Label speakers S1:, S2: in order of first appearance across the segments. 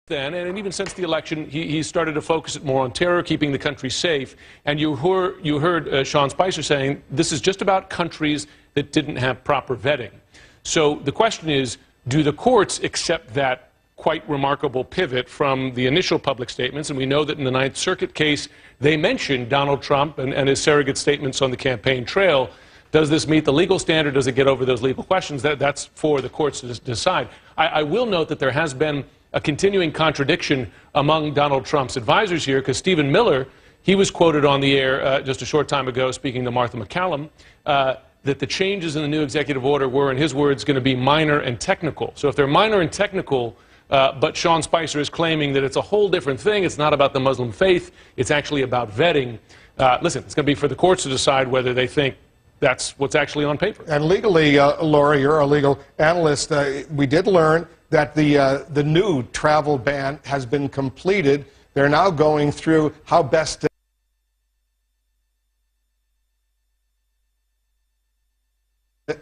S1: then, and even since the election, he started to focus it more on terror, keeping the country safe. And you heard Sean Spicer saying this is just about countries that didn't have proper vetting. So the question is, do the courts accept that quite remarkable pivot from the initial public statements? And we know that in the Ninth Circuit case, they mentioned Donald Trump and his surrogate statements on the campaign trail. Does this meet the legal standard? Does it get over those legal questions? That's for the courts to decide. I will note that there has been a continuing contradiction among Donald Trump's advisors here, because Stephen Miller, he was quoted on the air just a short time ago speaking to Martha McCallum, that the changes in the new executive order were, in his words, going to be minor and technical. So if they're minor and technical, but Sean Spicer is claiming that it's a whole different thing, it's not about the Muslim faith, it's actually about vetting, listen, it's going to be for the courts to decide whether they think that's what's actually on paper.
S2: And legally, Laura, you're a legal analyst, we did learn that the new travel ban has been completed. They're now going through how best to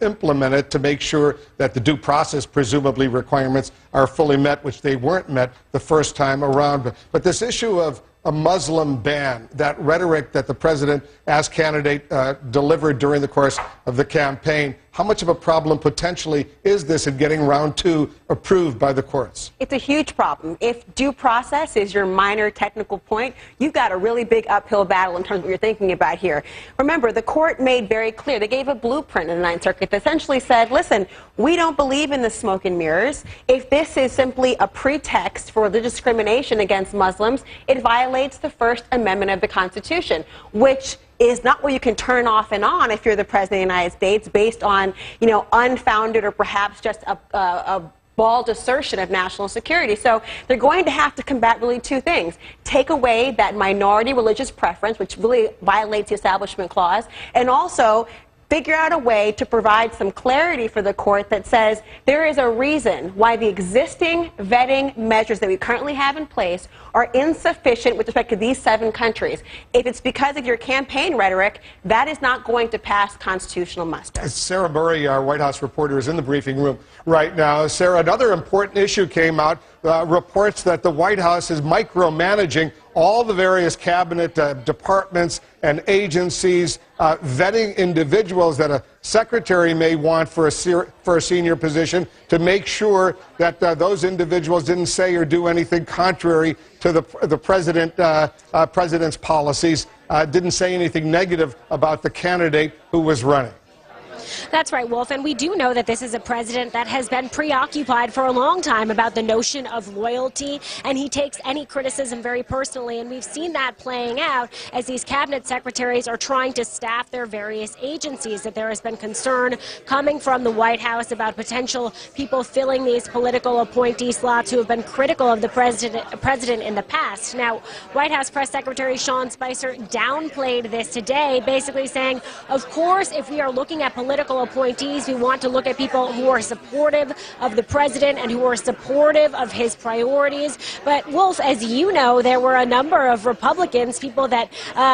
S2: implement it to make sure that the due process, presumably, requirements are fully met, which they weren't met the first time around. But this issue of a Muslim ban, that rhetoric that the president, as candidate, delivered during the course of the campaign, how much of a problem potentially is this in getting round two approved by the courts?
S3: It's a huge problem. If due process is your minor technical point, you've got a really big uphill battle in terms of what you're thinking about here. Remember, the court made very clear, they gave a blueprint in the Ninth Circuit that essentially said, listen, we don't believe in the smoke and mirrors. If this is simply a pretext for the discrimination against Muslims, it violates the First Amendment of the Constitution, which is not what you can turn off and on if you're the President of the United States based on, unfounded or perhaps just a bald assertion of national security. So they're going to have to combat really two things. Take away that minority religious preference, which really violates the Establishment Clause, and also figure out a way to provide some clarity for the court that says there is a reason why the existing vetting measures that we currently have in place are insufficient with respect to these 7 countries. If it's because of your campaign rhetoric, that is not going to pass constitutional muster.
S2: Sarah Murray, our White House reporter, is in the briefing room right now. Sarah, another important issue came out, reports that the White House is micromanaging all the various cabinet departments and agencies, vetting individuals that a secretary may want for a senior position to make sure that those individuals didn't say or do anything contrary to the president's policies, didn't say anything negative about the candidate who was running.
S4: That's right, Wolf, and we do know that this is a president that has been preoccupied for a long time about the notion of loyalty, and he takes any criticism very personally, and we've seen that playing out as these cabinet secretaries are trying to staff their various agencies, that there has been concern coming from the White House about potential people filling these political appointee slots who have been critical of the president in the past. Now, White House Press Secretary Sean Spicer downplayed this today, basically saying, of course, if we are looking at political appointees, we want to look at people who are supportive of the president and who are supportive of his priorities. But, Wolf, as you know, there were a number of Republicans, people that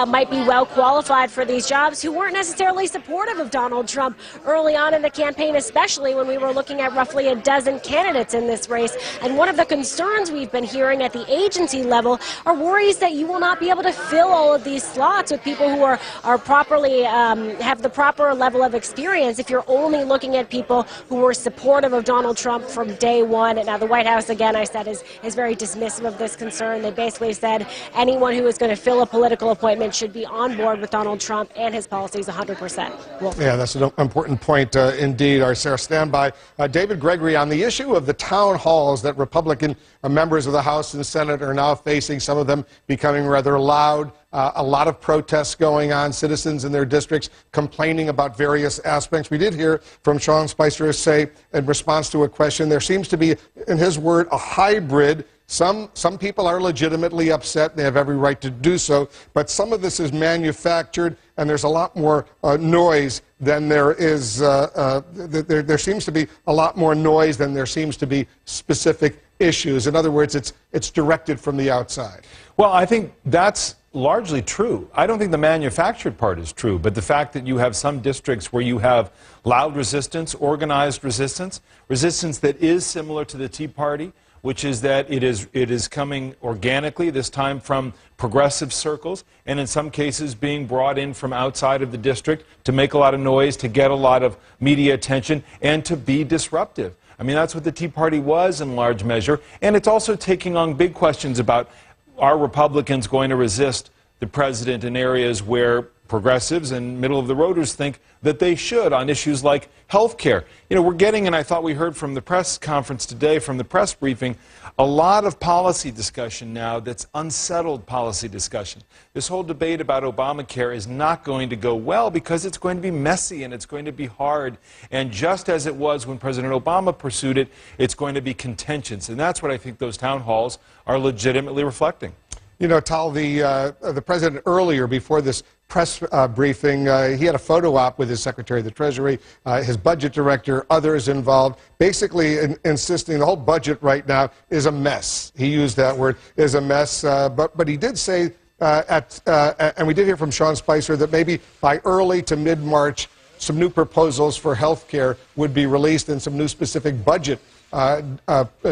S4: might be well qualified for these jobs, who weren't necessarily supportive of Donald Trump early on in the campaign, especially when we were looking at roughly a dozen candidates in this race. And one of the concerns we've been hearing at the agency level are worries that you will not be able to fill all of these slots with people who are properly, have the proper level of experience if you're only looking at people who were supportive of Donald Trump from day one. And now the White House, again, I said, is very dismissive of this concern. They basically said anyone who is going to fill a political appointment should be on board with Donald Trump and his policies 100%. Wolf.
S2: Yeah, that's an important point indeed. Our Sarah, stand by. David Gregory, on the issue of the town halls that Republican members of the House and Senate are now facing, some of them becoming rather loud. A lot of protests going on, citizens in their districts complaining about various aspects. We did hear from Sean Spicer say, in response to a question, there seems to be, in his word, a hybrid. Some people are legitimately upset. They have every right to do so. But some of this is manufactured, and there's a lot more noise than there is. There seems to be a lot more noise than there seems to be specific issues. In other words, it's directed from the outside.
S5: Well, I think that's largely true. I don't think the manufactured part is true, but the fact that you have some districts where you have loud resistance, organized resistance, resistance that is similar to the Tea Party, which is that it is coming organically, this time from progressive circles, and in some cases being brought in from outside of the district to make a lot of noise, to get a lot of media attention, and to be disruptive. I mean, that's what the Tea Party was in large measure, and it's also taking on big questions about, are Republicans going to resist the president in areas where progressives and middle-of-the-roaders think that they should on issues like health care. You know, we're getting, and I thought we heard from the press conference today, from the press briefing, a lot of policy discussion now that's unsettled policy discussion. This whole debate about Obamacare is not going to go well because it's going to be messy and it's going to be hard. And just as it was when President Obama pursued it, it's going to be contentious. And that's what I think those town halls are legitimately reflecting.
S2: You know, Tal, the president earlier, before this press briefing, he had a photo op with his Secretary of the Treasury, his budget director, others involved, basically insisting the whole budget right now is a mess. He used that word, is a mess. But he did say, and we did hear from Sean Spicer, that maybe by early to mid-March, some new proposals for health care would be released and some new specific budget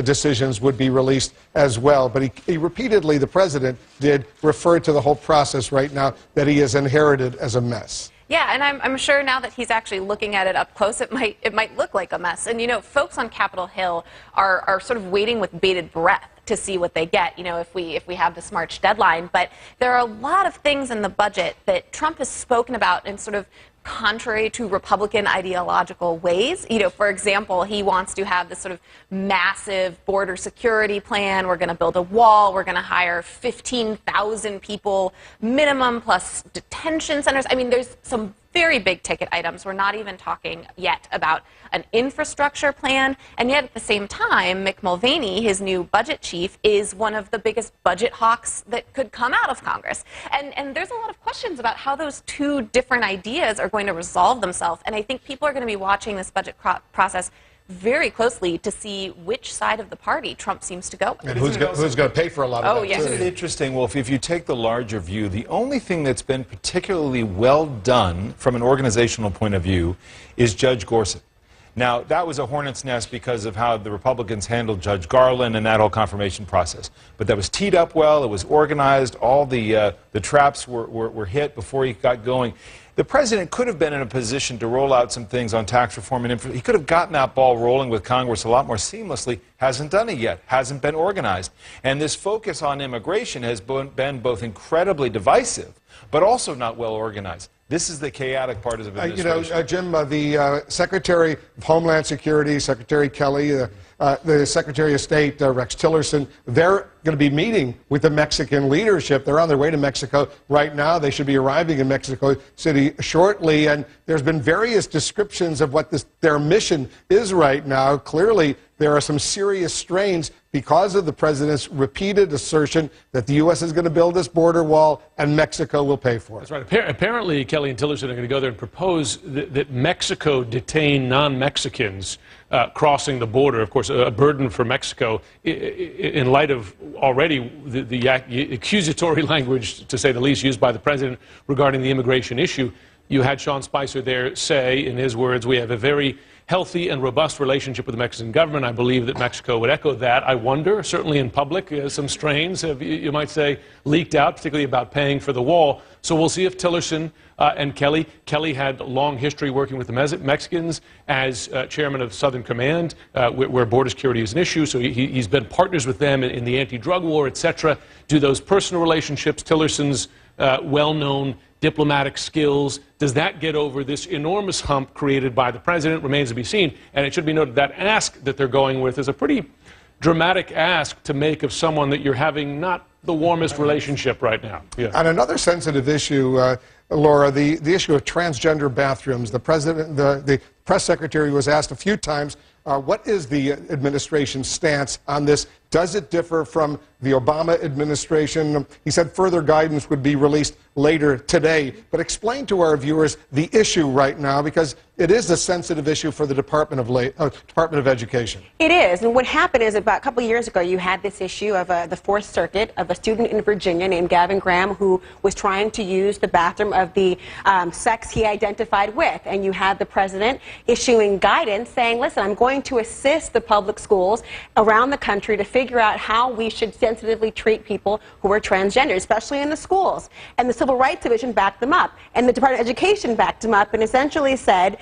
S2: decisions would be released as well. But he repeatedly, the president did, refer to the whole process right now that he has inherited as a mess.
S6: Yeah, and I'm sure now that he's actually looking at it up close, it might look like a mess. And, you know, folks on Capitol Hill are sort of waiting with bated breath to see what they get, you know, if we have this March deadline. But there are a lot of things in the budget that Trump has spoken about in sort of contrary to Republican ideological ways. You know, for example, he wants to have this sort of massive border security plan. We're going to build a wall. We're going to hire 15,000 people minimum plus detention centers. I mean, there's some very big ticket items. We're not even talking yet about an infrastructure plan. And yet at the same time, Mick Mulvaney, his new budget chief, is one of the biggest budget hawks that could come out of Congress. And there's a lot of questions about how those two different ideas are going to resolve themselves. And I think people are going to be watching this budget process very closely to see which side of the party Trump seems to go with.
S2: And who's going to pay for a lot of that,
S6: yeah.
S2: too.
S5: Isn't it interesting, Wolf, if you take the larger view, the only thing that's been particularly well done from an organizational point of view is Judge Gorsuch. Now, that was a hornet's nest because of how the Republicans handled Judge Garland and that whole confirmation process. But that was teed up well, it was organized, all the traps were hit before he got going. The president could have been in a position to roll out some things on tax reform and he could have gotten that ball rolling with Congress a lot more seamlessly. Hasn't done it yet, hasn't been organized. And this focus on immigration has been both incredibly divisive, but also not well organized. This is the chaotic part of the administration.
S2: You know, Jim, the Secretary of Homeland Security, Secretary Kelly, the Secretary of State, Rex Tillerson, they're going to be meeting with the Mexican leadership. They're on their way to Mexico right now. They should be arriving in Mexico City shortly. And there's been various descriptions of what their mission is right now. Clearly, there are some serious strains because of the president's repeated assertion that the U.S. is going to build this border wall and Mexico will pay for it.
S1: That's right. Apparently, Kelly and Tillerson are going to go there and propose that Mexico detain non-Mexicans crossing the border. Of course, a burden for Mexico in light of already the accusatory language, to say the least, used by the president regarding the immigration issue. You had Sean Spicer there say, in his words, we have a very healthy and robust relationship with the Mexican government. I believe that Mexico would echo that. I wonder, certainly in public, some strains have, you might say, leaked out, particularly about paying for the wall. So we'll see if Tillerson and Kelly had a long history working with the Mexicans as chairman of Southern Command, where border security is an issue. So he's been partners with them in the anti-drug war, etc. Do those personal relationships, Tillerson's well-known diplomatic skills, does that get over this enormous hump created by the president? Remains to be seen. And it should be noted that ask that they're going with is a pretty dramatic ask to make of someone that you're having not the warmest relationship right now. Yeah.
S2: On another sensitive issue, Laura, the issue of transgender bathrooms, the press secretary was asked a few times, what is the administration's stance on this? Does it differ from the Obama administration? He said further guidance would be released later today. But explain to our viewers the issue right now, because it is a sensitive issue for the Department of Education.
S3: It is. And what happened is about a couple of years ago, you had this issue of the Fourth Circuit of a student in Virginia named Gavin Graham who was trying to use the bathroom of the sex he identified with. And you had the president issuing guidance saying, listen, I'm going to assist the public schools around the country to figure figure out how we should sensitively treat people who are transgender, especially in the schools. And the Civil Rights Division backed them up, and the Department of Education backed them up, and essentially said,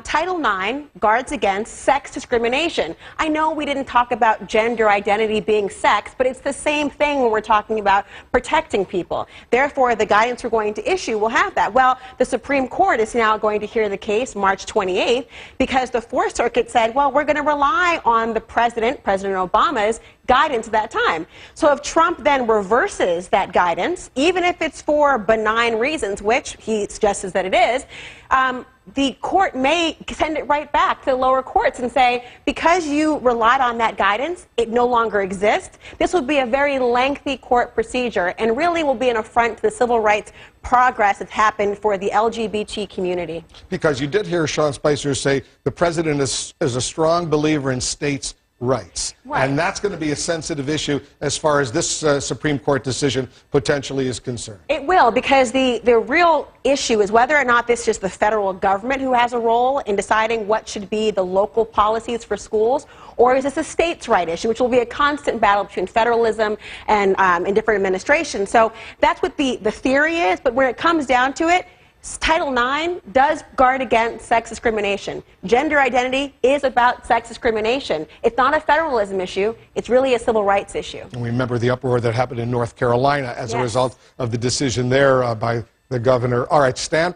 S3: Title IX guards against sex discrimination. I know we didn't talk about gender identity being sex, but it's the same thing when we're talking about protecting people. Therefore, the guidance we're going to issue will have that. Well, the Supreme Court is now going to hear the case March 28th because the Fourth Circuit said, well, we're going to rely on the President Obama's guidance at that time. So if Trump then reverses that guidance, even if it's for benign reasons, which he suggests that it is, the court may send it right back to the lower courts and say, because you relied on that guidance, it no longer exists. This will be a very lengthy court procedure and really will be an affront to the civil rights progress that's happened for the LGBT community. Because you did hear Sean Spicer say the president is a strong believer in states' rights. Right. And that's going to be a sensitive issue as far as this Supreme Court decision potentially is concerned. It will, because the real issue is whether or not this is the federal government who has a role in deciding what should be the local policies for schools, or is this a states' right issue, which will be a constant battle between federalism and different administrations. So that's what the theory is, but when it comes down to it, Title IX does guard against sex discrimination. Gender identity is about sex discrimination. It's not a federalism issue. It's really a civil rights issue. And we remember the uproar that happened in North Carolina as a result of the decision there by the governor. All right, Stan.